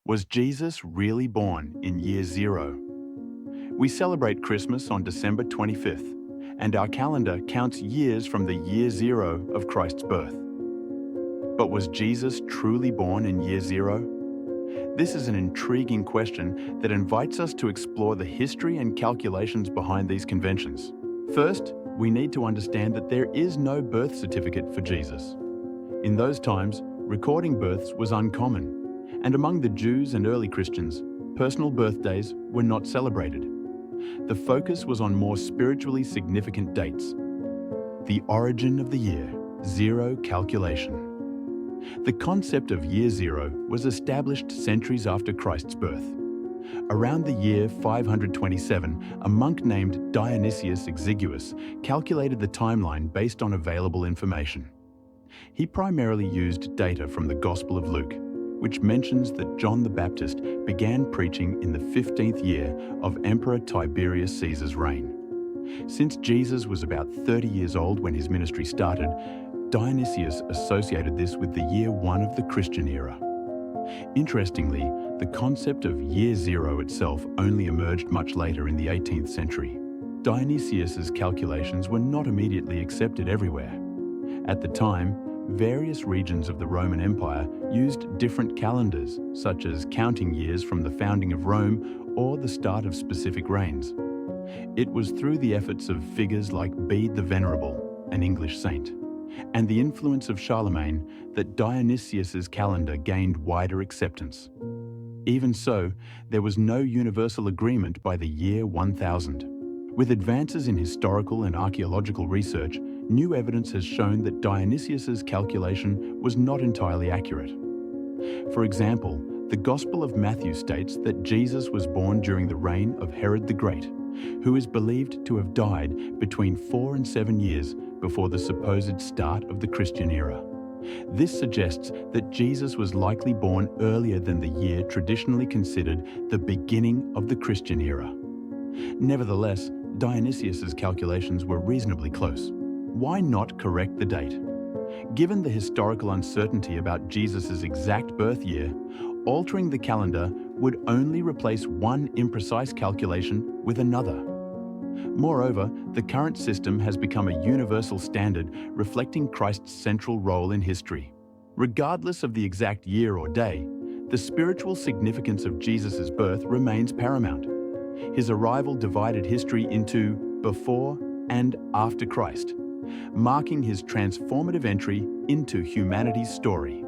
Was Jesus really born in year zero? We celebrate Christmas on December 25th, and our calendar counts years from the year zero of Christ's birth. But was Jesus truly born in year zero? This is an intriguing question that invites us to explore the history and calculations behind these conventions. First, we need to understand that there is no birth certificate for Jesus. In those times, recording births was uncommon, and among the Jews and early Christians, personal birthdays were not celebrated. The focus was on more spiritually significant dates. The origin of the year, zero calculation. The concept of year zero was established centuries after Christ's birth. Around the year 527, a monk named Dionysius Exiguus calculated the timeline based on available information. He primarily used data from the Gospel of Luke, which mentions that John the Baptist began preaching in the 15th year of Emperor Tiberius Caesar's reign. Since Jesus was about 30 years old when his ministry started, Dionysius associated this with the year 1 of the Christian era. Interestingly, the concept of year zero itself only emerged much later in the 18th century. Dionysius's calculations were not immediately accepted everywhere. At the time, various regions of the Roman Empire used different calendars, such as counting years from the founding of Rome or the start of specific reigns. It was through the efforts of figures like Bede the Venerable, an English saint, and the influence of Charlemagne that Dionysius's calendar gained wider acceptance. Even so, there was no universal agreement by the year 1000. With advances in historical and archaeological research, new evidence has shown that Dionysius's calculation was not entirely accurate. For example, the Gospel of Matthew states that Jesus was born during the reign of Herod the Great, who is believed to have died between 4 and 7 years before the supposed start of the Christian era. This suggests that Jesus was likely born earlier than the year traditionally considered the beginning of the Christian era. Nevertheless, Dionysius's calculations were reasonably close. Why not correct the date? Given the historical uncertainty about Jesus' exact birth year, altering the calendar would only replace one imprecise calculation with another. Moreover, the current system has become a universal standard reflecting Christ's central role in history. Regardless of the exact year or day, the spiritual significance of Jesus' birth remains paramount. His arrival divided history into before and after Christ, marking his transformative entry into humanity's story.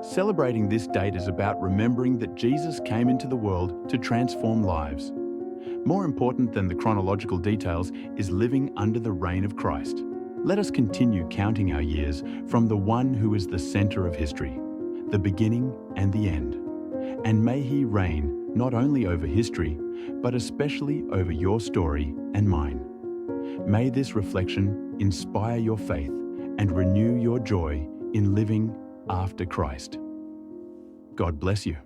Celebrating this date is about remembering that Jesus came into the world to transform lives. More important than the chronological details is living under the reign of Christ. Let us continue counting our years from the one who is the center of history, the beginning and the end. And may he reign not only over history, but especially over your story and mine. May this reflection inspire your faith and renew your joy in living after Christ. God bless you.